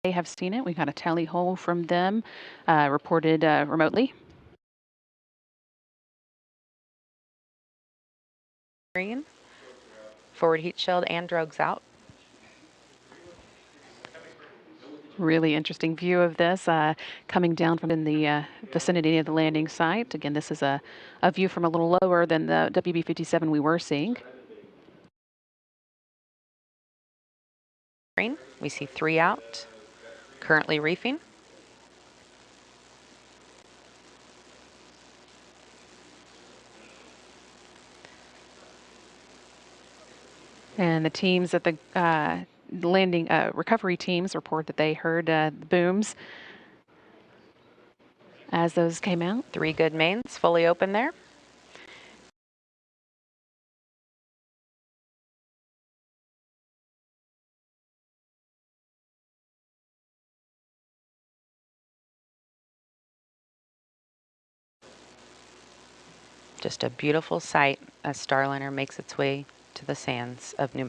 They have seen it. We got a tally hole from them, reported remotely. Green. Forward heat shield and drogues out. Really interesting view of this coming down from in the vicinity of the landing site. Again, this is a view from a little lower than the WB-57 we were seeing. Green. We see 3 out, currently reefing. And the teams at the landing recovery teams report that they heard the booms as those came out. 3 good mains fully open there. Just a beautiful sight as Starliner makes its way to the sands of New Mexico.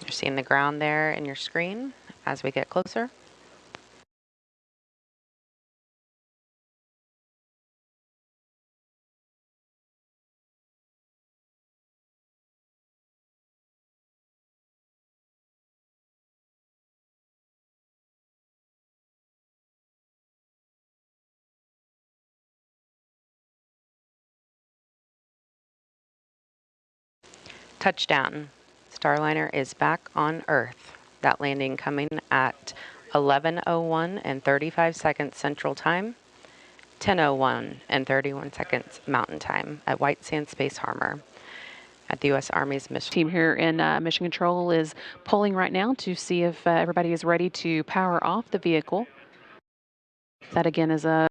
You're seeing the ground there in your screen as we get closer. Touchdown. Starliner is back on Earth. That landing coming at 11:01 and 35 seconds Central Time, 10:01 and 31 seconds Mountain Time at White Sands Space Harbor at the U.S. Army's mission. Team here in Mission Control is polling right now to see if everybody is ready to power off the vehicle. That again is a